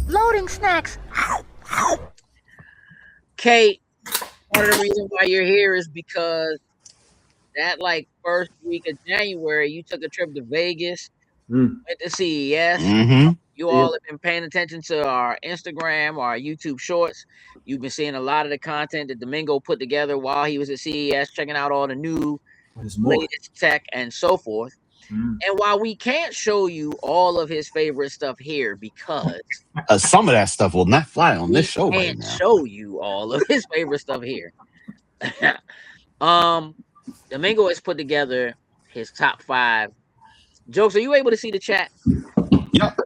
Loading snacks. Kate, part of the reason why you're here is because that like first week of January, you took a trip to Vegas, went to CES. Mm-hmm. You all have been paying attention to our Instagram, our YouTube shorts. You've been seeing a lot of the content that Domingo put together while he was at CES, checking out all the new latest tech and so forth. And while we can't show you all of his favorite stuff here because Some of that stuff will not fly on this show right can't now. show you all of his favorite stuff here. Domingo has put together his top 5 jokes. Are you able to see the chat? Yep.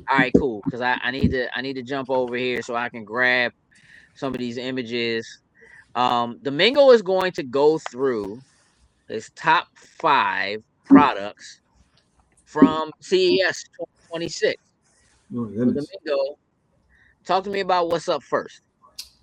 All right, cool. Because I need to jump over here so I can grab some of these images. Domingo is going to go through his top 5 products from CES 2026. So Domingo, talk to me about what's up first.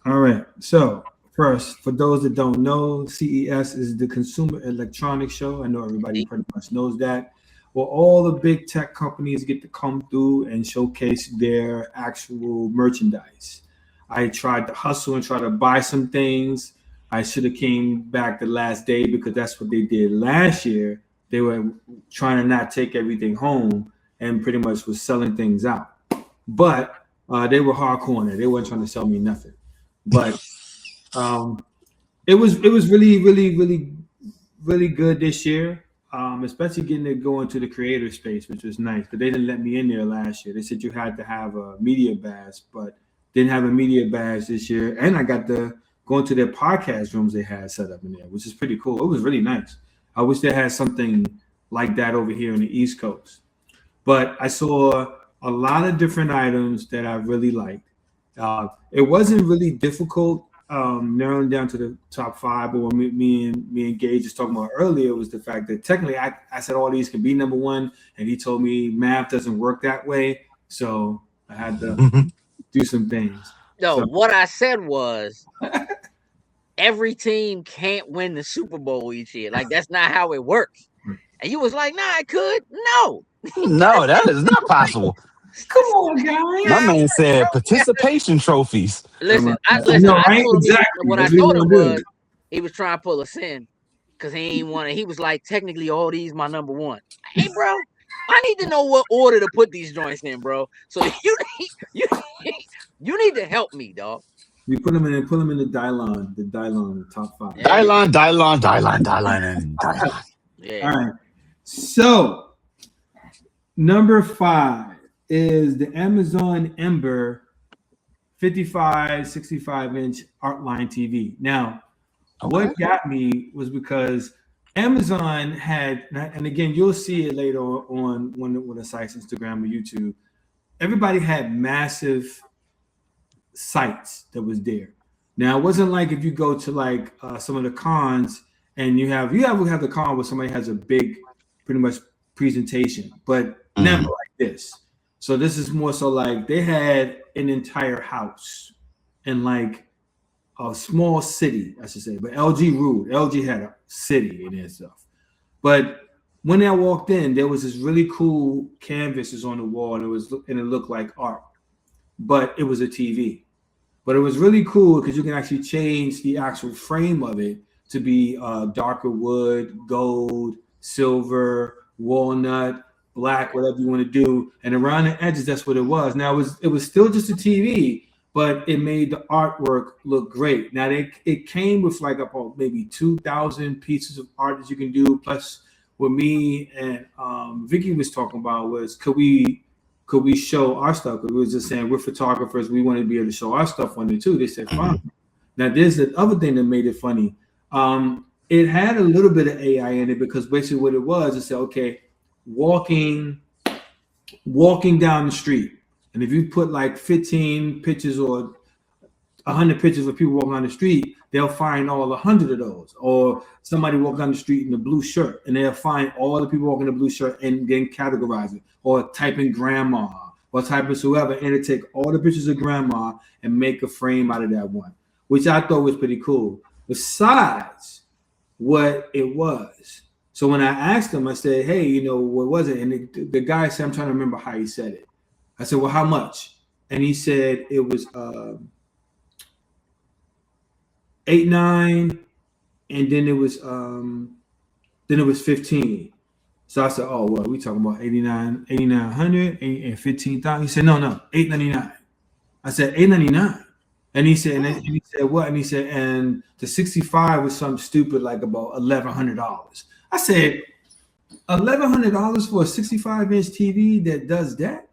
All right. So first, for those that don't know, CES is the Consumer Electronics Show. I know everybody pretty much knows that. Well, all the big tech companies get to come through and showcase their actual merchandise. I tried to hustle and try to buy some things. I should have came back the last day because that's what they did last year. They were trying to not take everything home and pretty much was selling things out. But they were hardcore on it. They weren't trying to sell me nothing. But it was really, really, really, really good this year. Especially getting to go into the creator space, which was nice. But they didn't let me in there last year. They said you had to have a media badge, but didn't have a media badge this year. And I got to go into their podcast rooms they had set up in there, which is pretty cool. It was really nice. I wish they had something like that over here on the East Coast. But I saw a lot of different items that I really liked. It wasn't really difficult narrowing down to the top 5, but what me and Gage was talking about earlier was the fact that technically I said all these can be number 1, and he told me math doesn't work that way, so I had to do some things. No, what I said was every team can't win the Super Bowl each year. Like, that's not how it works. And you was like, nah, I could. No. No, that is not possible. Come on, guys. My man said participation trophies. Listen, I told him was he was trying to pull us in because he ain't want to. He was like, technically, all these my number 1. Hey, bro, I need to know what order to put these joints in, bro. So you need to help me, dog. We put them in the Dylon, the top 5. Yeah. Dylon. Yeah. All right. So number 5 is the Amazon Ember 55, 65-inch Artline TV. Now, what got me was because Amazon had, and again, you'll see it later on when the site's Instagram or YouTube. Everybody had massive sites that was there. Now, it wasn't like if you go to like some of the cons and you have the con where somebody has a big, pretty much presentation, but never like this. So this is more so like they had an entire house in like a small city, I should say. But LG ruled. LG had a city and stuff. But when I walked in, there was this really cool canvases on the wall, and it looked like art. But it was a TV. But it was really cool because you can actually change the actual frame of it to be darker wood, gold, silver, walnut, black, whatever you want to do, and around the edges, that's what it was. Now it was still just a TV, but it made the artwork look great. Now it came with like about maybe 2,000 pieces of art that you can do. Plus, what me and Vicky was talking about was could we show our stuff? Because we was just saying we're photographers, we want to be able to show our stuff on it too. They said fine. Now there's the other thing that made it funny. It had a little bit of AI in it because basically what it was, it said, okay, walking down the street, and if you put like 15 pictures or 100 pictures of people walking on the street, they'll find all 100 of those. Or somebody walk down the street in a blue shirt, and they'll find all the people walking in a blue shirt and then categorize it. Or type in grandma, or type in whoever, and it take all the pictures of grandma and make a frame out of that one, which I thought was pretty cool. Besides what it was. So when I asked him, I said, hey, what was it? And the guy said, I'm trying to remember how he said it. I said, well, how much? and he said it was 8.9, and then it was 15. So I said, oh, well, we talking about 8,900 and 15,000. He said, no, 899. I said 899. And he said, and he said what? And he said, and the 65 was something stupid like about $1,100. I said, $1,100 for a 65-inch TV that does that?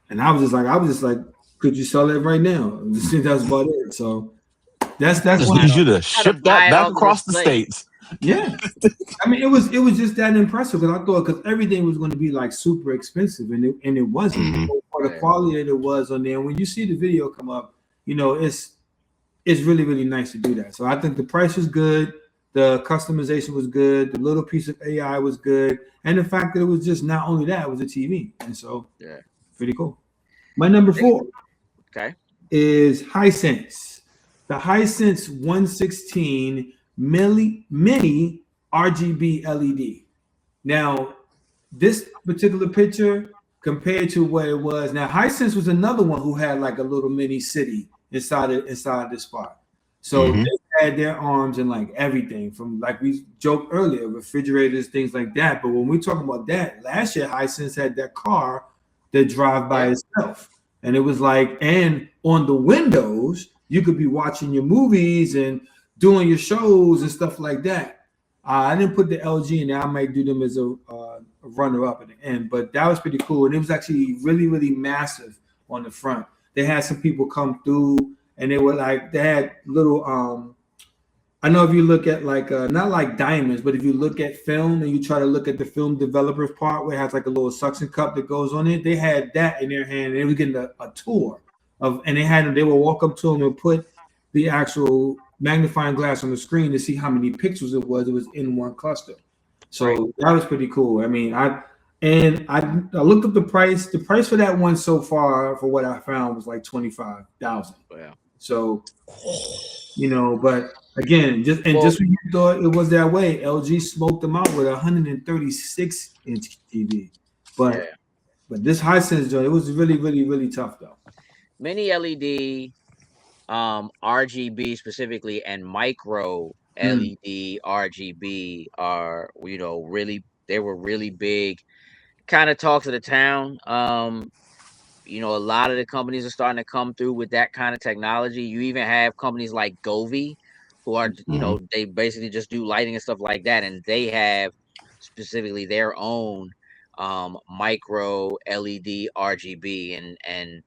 And I was just like, could you sell it right now? That's about it. So that's Just one. need you to ship that back across the states. Yeah, I mean, it was just that impressive because I thought because everything was going to be like super expensive, and it wasn't. Mhm. For the quality that it was on there. When you see the video come up, it's really, really nice to do that. So I think the price was good, the customization was good, the little piece of AI was good, and the fact that it was just not only that, it was a TV, and so pretty cool. My number 4 is Hisense, the Hisense 116 mini RGB LED. Now, this particular picture compared to what it was. Now, Hisense was another one who had like a little mini city inside this spot. So they had their arms and like everything from, like we joked earlier, refrigerators, things like that. But when we talk about that, last year Hisense had that car that drive by itself. And it was like, and on the windows, you could be watching your movies and doing your shows and stuff like that. I didn't put the LG in there. I might do them as a runner-up at the end, but that was pretty cool. And it was actually really, really massive on the front. They had some people come through, and they were like, they had little, I know if you look at like, not like diamonds, but if you look at film and you try to look at the film developers part where it has like a little suction cup that goes on it, they had that in their hand, and they were getting a tour of, and they would walk up to them and put the actual magnifying glass on the screen to see how many pixels it was in one cluster. So that was pretty cool. I mean, I looked up the price. The price for that one so far, for what I found, was like $25,000. Yeah. So, but again, just when you thought it was that way, LG smoked them out with a 136-inch TV. But this Hisense joint, it was really, really, really tough though. Mini LED, RGB specifically, and micro LED RGB are, they were really big. Kind of talks of the town. A lot of the companies are starting to come through with that kind of technology. You even have companies like Govee, who are, they basically just do lighting and stuff like that, and they have specifically their own micro LED RGB, and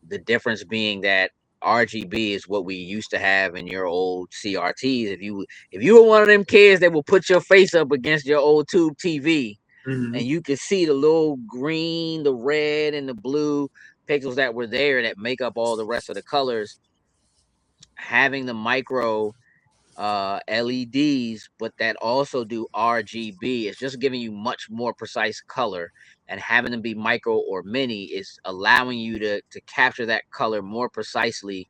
the difference being that RGB is what we used to have in your old CRTs. If you were one of them kids that will put your face up against your old tube TV, and you can see the little green, the red, and the blue pixels that were there that make up all the rest of the colors, having the micro LEDs, but that also do RGB, is just giving you much more precise color, and having them be micro or mini is allowing you to capture that color more precisely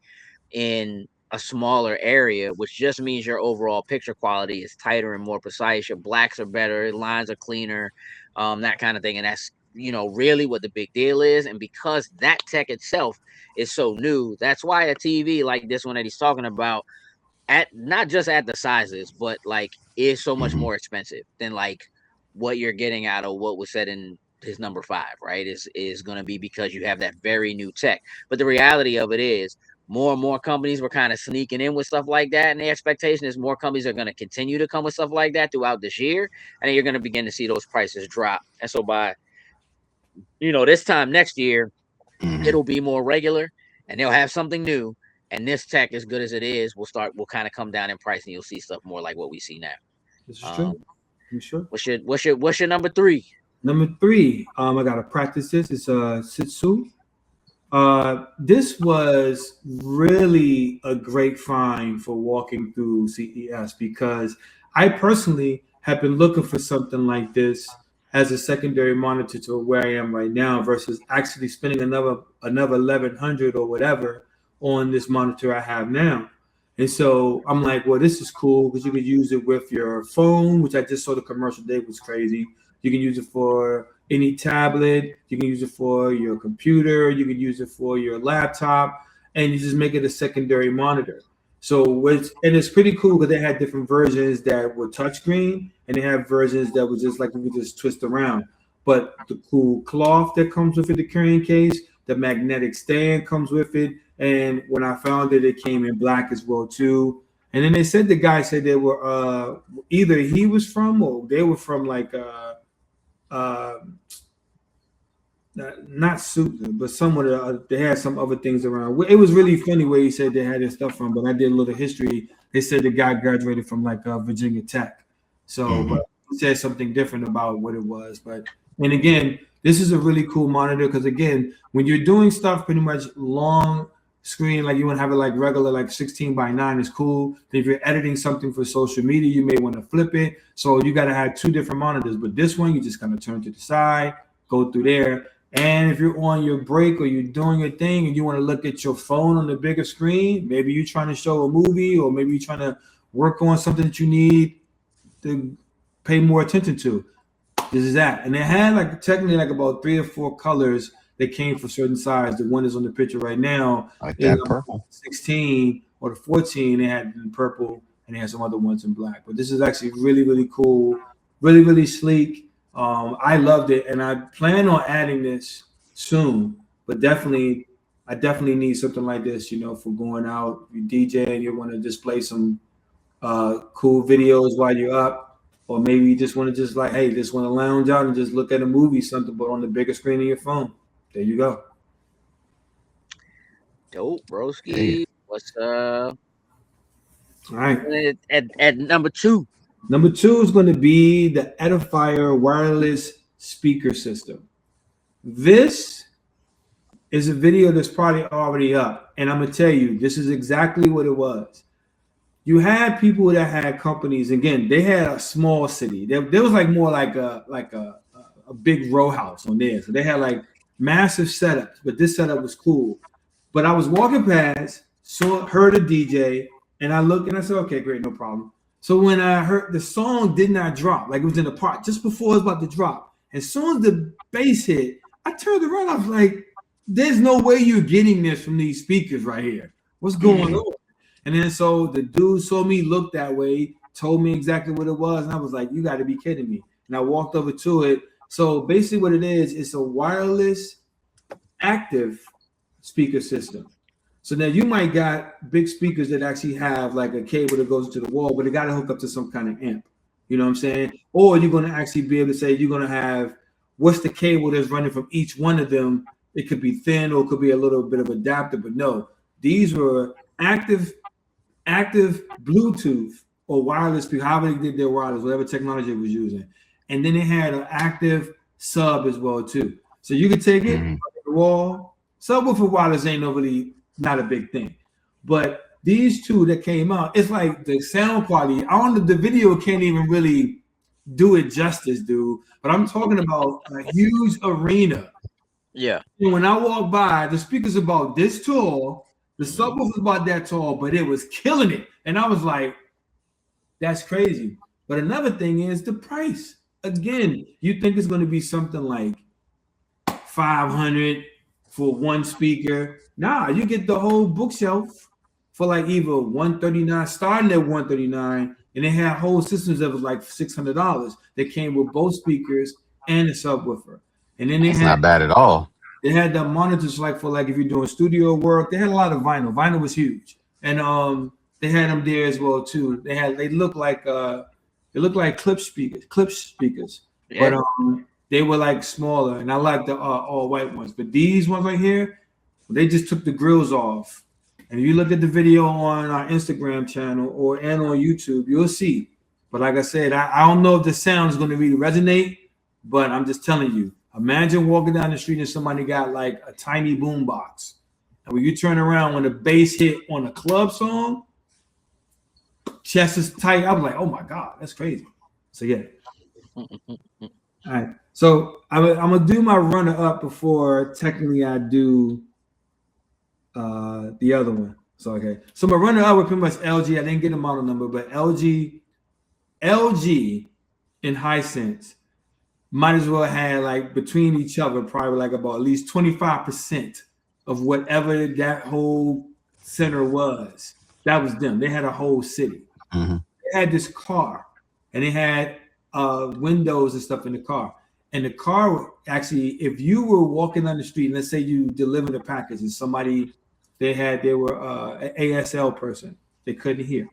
in a smaller area, which just means your overall picture quality is tighter and more precise. Your blacks are better, lines are cleaner, that kind of thing. And that's, really what the big deal is. And because that tech itself is so new, that's why a TV like this one that he's talking about, at not just at the sizes, but like is so much more expensive than like what you're getting out of what was said in his number 5, right? Is going to be because you have that very new tech. But the reality of it is, more and more companies were kind of sneaking in with stuff like that, and the expectation is more companies are going to continue to come with stuff like that throughout this year, and then you're going to begin to see those prices drop. And so by this time next year, it'll be more regular, and they'll have something new. And this tech, as good as it is, will kind of come down in price, and you'll see stuff more like what we see now. This is true. You sure? What's your number 3? Number 3, I gotta practice this. It's Sitsu. This was really a great find for walking through CES, because I personally have been looking for something like this as a secondary monitor to where I am right now, versus actually spending another $1,100 or whatever on this monitor I have now. And so I'm like, well, this is cool because you could use it with your phone, which I just saw the commercial today was crazy. You can use it for any tablet. You can use it for your computer. You can use it for your laptop, and you just make it a secondary monitor. So it's pretty cool because they had different versions that were touchscreen, and they have versions that was just like you could just twist around. But the cool cloth that comes with it, the carrying case, the magnetic stand comes with it, and when I found it, it came in black as well too. And then they said the guy said they were either he was from or they were from like not Suitland, but somewhere they had some other things around. It was really funny where he said they had their stuff from, but I did a little history. They said the guy graduated from like Virginia Tech, so but he said something different about what it was. But and again, this is a really cool monitor because again, when you're doing stuff pretty much long screen, like you want to have it like regular, like 16:9 is cool. If you're editing something for social media, you may want to flip it. So you got to have two different monitors. But this one, you just kind of turn to the side, go through there. And if you're on your break or you're doing your thing and you want to look at your phone on the bigger screen, maybe you're trying to show a movie or maybe you're trying to work on something that you need to pay more attention to. This is that. And they had like technically like about 3 or 4 colors that came for certain size. The one is on the picture right now. Like that purple. 16 or the 14, they had in purple and they had some other ones in black. But this is actually really, really cool. Really, really sleek. I loved it, and I plan on adding this soon. But I definitely need something like this, you know, for going out. You DJ and you want to display some cool videos while you're up, or maybe you just want to just like, hey, just want to lounge out and just look at a movie, something, but on the bigger screen of your phone. There you go. Dope, broski. What's up? All right. At number 2. Number 2 is going to be the Edifier wireless speaker system. This is a video that's probably already up, and I'm gonna tell you, this is exactly what it was. You had people that had companies. Again, they had a small city. There was like more like a big row house on there. So they had like massive setups, but this setup was cool. But I was walking past, heard a DJ, and I looked and I said, okay, great, no problem. So when I heard the song did not drop, like it was in the part just before it was about to drop. As soon as the bass hit, I turned around. I was like, there's no way you're getting this from these speakers right here. What's going on? And then so the dude saw me look that way, told me exactly what it was. And I was like, you got to be kidding me. And I walked over to it. So basically what it is, it's a wireless active speaker system. So now you might got big speakers that actually have like a cable that goes to the wall, but it got to hook up to some kind of amp. You know what I'm saying? Or you're going to actually be able to say you're going to have what's the cable that's running from each one of them. It could be thin or it could be a little bit of adapter, but no, these were active Bluetooth or wireless speaker, however they did their wireless, whatever technology it was using. And then they had an active sub as well too. So you could take it on the wall. Subwoofer wireless ain't really not a big thing. But these two that came out, it's like the sound quality. I don't know, the video can't even really do it justice, dude. But I'm talking about a huge arena. Yeah. And when I walked by, the speaker's about this tall, the subwoofer's about that tall, but it was killing it. And I was like, that's crazy. But another thing is the price. Again, you think it's going to be something like $500 for one speaker. Nah, you get the whole bookshelf for like either $139, starting at $139, and they had whole systems that was like $600. They came with both speakers and a subwoofer. And then they not bad at all. They had the monitors like for like if you're doing studio work. They had a lot of vinyl. Vinyl was huge, and they had them there as well too. They look like clip speakers, yeah. But they were like smaller, and I like the all white ones. But these ones right here, they just took the grills off. And if you look at the video on our Instagram channel and on YouTube, you'll see. But like I said, I don't know if the sound is going to really resonate, but I'm just telling you. Imagine walking down the street and somebody got like a tiny boom box. And when you turn around, when the bass hit on a club song, chest is tight. I was like, oh my God, that's crazy. So yeah. All right. So I'm going to do my runner up before technically I do the other one. So, okay. So my runner up was pretty much LG. I didn't get a model number, but LG and Hisense. might as well have like between each other probably like about at least 25% of whatever that whole center was. That was them. They had a whole city. Mm-hmm. They had this car, and they had windows and stuff in the car. And the car actually, if you were walking down the street, let's say you delivered a package, and somebody they were an ASL person, they couldn't hear.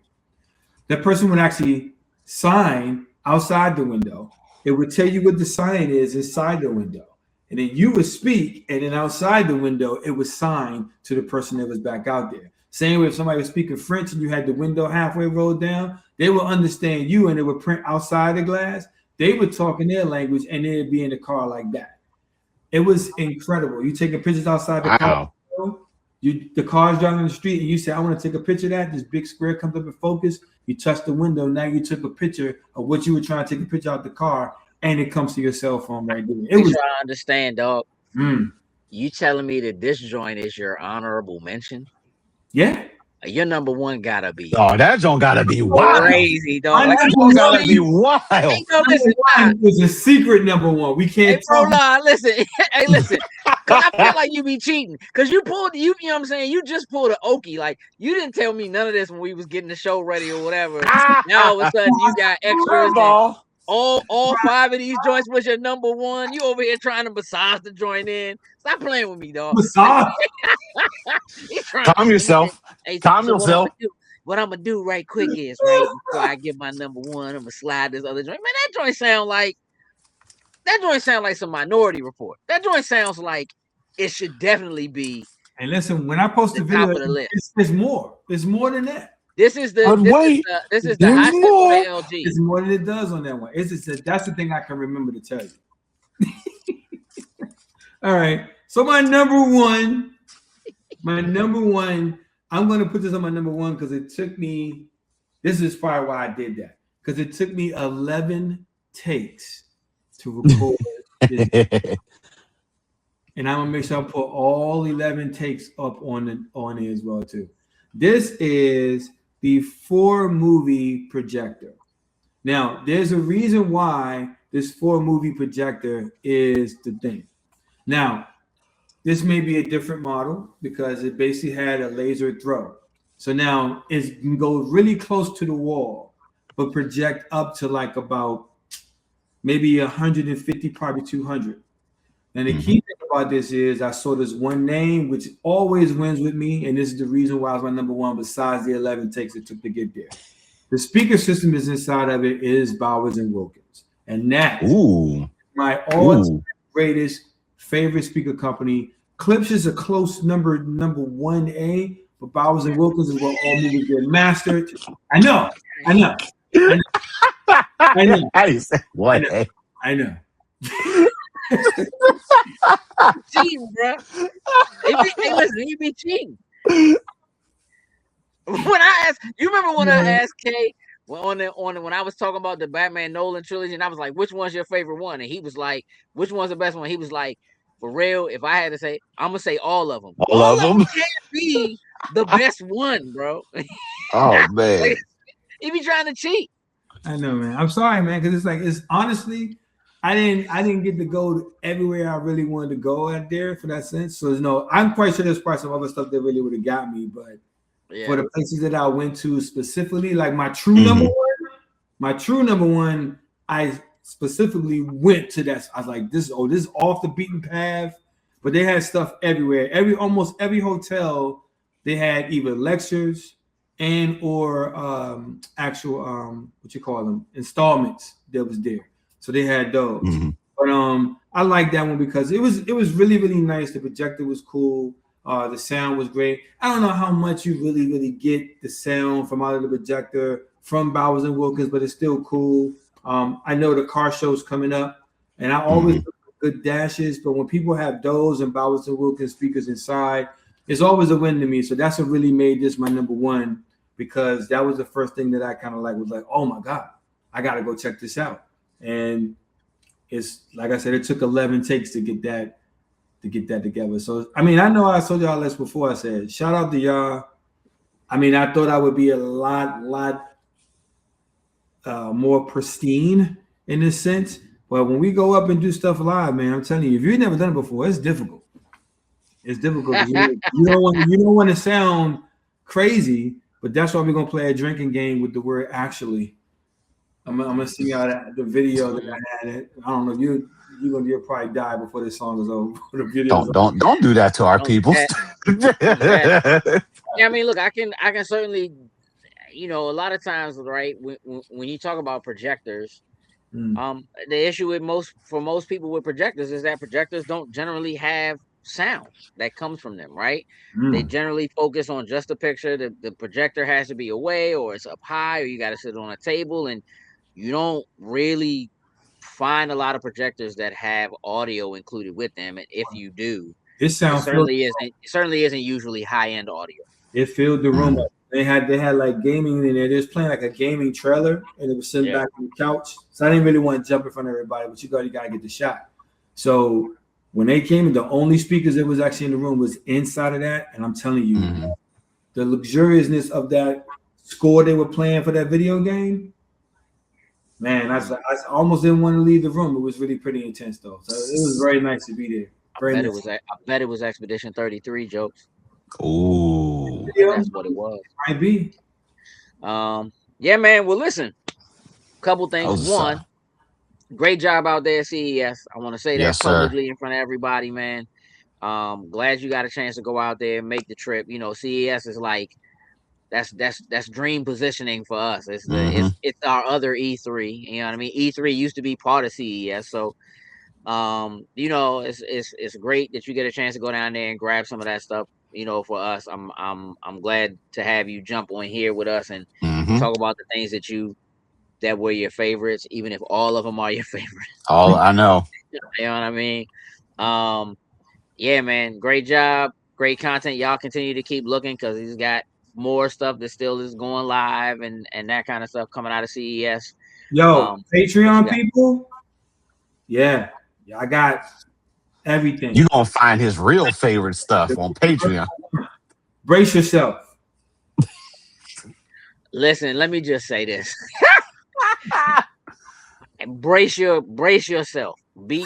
That person would actually sign outside the window. It would tell you what the sign is inside the window. And then you would speak, and then outside the window, it would sign to the person that was back out there. Same way if somebody was speaking French and you had the window halfway rolled down, they would understand you and it would print outside the glass. They would talk in their language and they'd be in the car like that. It was incredible. You taking pictures outside the car. The car's driving on the street and you say, I want to take a picture of that. This big square comes up in focus. You touch the window. Now you took a picture of what you were trying to take a picture out the car, and it comes to your cell phone right there. It was trying to understand, dog. You telling me that this joint is your honorable mention? Yeah. Your number one gotta be. Oh, that joint gotta be wild. Crazy, dog. That joint gotta be wild. Hey, no, listen, it was a secret number one. We can't. Hey, bro, listen. Hey, listen. Cause I feel like you be cheating. Cause you pulled, you know what I'm saying? You just pulled an Okie. Like you didn't tell me none of this when we was getting the show ready or whatever. Now all of a sudden you got extras. All 5 of these joints was your number one. You over here trying to massage the joint in. Stop playing with me, dog. Massage. Calm yourself. Hey, Calm yourself. What I'm gonna do right quick is before I get my number one, I'm gonna slide this other joint. Man, that joint sound like some Minority Report. That joint sounds like it should definitely be. And listen, when I post the video, it's more. It's more than that. This is the Hisense LG. It's more than it does on that one. That's the thing I can remember to tell you. All right. So my number one, I'm going to put this on my number one because it took me. This is probably why I did that, because it took me 11 takes to record this. And I'm gonna make sure I put all 11 takes up on it as well too. This is the 4-movie projector. Now, there's a reason why this 4-movie projector is the thing. Now, this may be a different model because it basically had a laser throw. So now it can go really close to the wall, but project up to like about maybe 150, probably 200. And the key thing about this is I saw this one name, which always wins with me. And this is the reason why it's my number one, besides the 11 takes it took to get there. The speaker system is inside of it is Bowers and Wilkins. And that is my all-time greatest favorite speaker company. Klipsch is a close number 1A, but Bowers and Wilkins is what all movies get mastered. I know. How do you say what? I know. Cheating, bro. He be cheating. When I asked, you remember when I asked Kay when I was talking about the Batman Nolan trilogy, and I was like, "Which one's your favorite one?" And he was like, "Which one's the best one?" He was like, "For real, if I had to say, I'm gonna say all of them. All of them can't be the best one, bro." Oh man, like, he be trying to cheat. I know, man. I'm sorry, man, because it's honestly. I didn't get to go everywhere I really wanted to go out there for that sense. So I'm quite sure there's probably some other stuff that really would have got me, but for the places that I went to specifically, like my true number one, I specifically went to that. I was like, this is off the beaten path, but they had stuff everywhere. Almost every hotel, they had either lectures and or actual installments that was there. So they had those. But I like that one because it was really, really nice. The projector was cool. The sound was great. I don't know how much you really, really get the sound from out of the projector from Bowers and Wilkins, but it's still cool. I know the car show's coming up, and I always look for good dashes, but when people have those and Bowers and Wilkins speakers inside, it's always a win to me. So that's what really made this my number one, because that was the first thing that I kind of was like, oh my God, I got to go check this out. And it's like I said, it took 11 takes to get that together. So I mean, I know I told y'all this before. I said, shout out to y'all. I mean, I thought I would be a lot more pristine in this sense, But when we go up and do stuff live, man, I'm telling you, if you've never done it before, it's difficult. It's difficult. You don't want to sound crazy, but that's why we're gonna play a drinking game with the word actually. I'm gonna sing out the video that I had. I don't know. You'll probably die before this song is over. The video don't do that to our people. Yeah, I mean, look, I can certainly, a lot of times, right, when you talk about projectors, the issue with most people with projectors is that projectors don't generally have sound that comes from them, right? They generally focus on just a picture. The projector has to be away, or it's up high, or you got to sit on a table, and you don't really find a lot of projectors that have audio included with them. And if you do, it certainly isn't usually high-end audio. It filled the room up. They had like gaming in there. They was playing like a gaming trailer, and it was sitting back on the couch. So I didn't really want to jump in front of everybody, but you got to get the shot. So when they came in, the only speakers that was actually in the room was inside of that. And I'm telling you, the luxuriousness of that score they were playing for that video game, man, I almost didn't want to leave the room. It was really pretty intense, though. So it was very nice to be there. I bet it was Expedition 33 jokes. Ooh. That's what it was. Might be. Yeah, man. Well, listen. Couple things. One, great job out there at CES. I want to say that publicly in front of everybody, man. Glad you got a chance to go out there and make the trip. CES is like that's dream positioning for us. It's it's our other E3. You know what I mean? E3 used to be part of CES, so it's great that you get a chance to go down there and grab some of that stuff. For us, I'm glad to have you jump on here with us and talk about the things that were your favorites, even if all of them are your favorites. All I know. You know what I mean? Yeah, man, great job, great content. Y'all continue to keep looking because he's got more stuff that still is going live and that kind of stuff coming out of CES. Yo, Patreon people, yeah, I got everything. You're gonna find his real favorite stuff on Patreon. Brace yourself. Listen, let me just say this. brace yourself. Be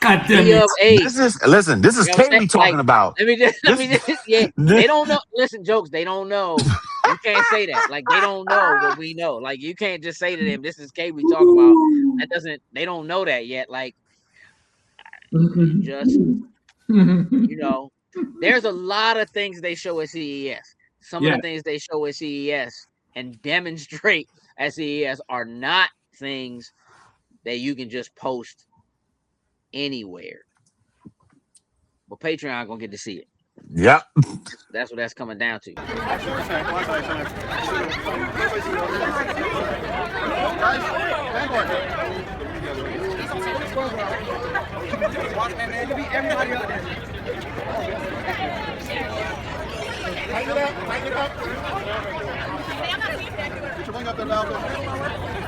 God damn it. This is Kate we talking about. Let me just they don't know. Listen, jokes, they don't know. You can't say that. Like, they don't know what we know. Like, you can't just say to them, this is Kate we talk about. They don't know that yet. Like, just there's a lot of things they show at CES. Some of the things they show at CES and demonstrate at CES are not things that you can just post anywhere. But Patreon gonna get to see it. Yep. That's what that's coming down to.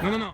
No.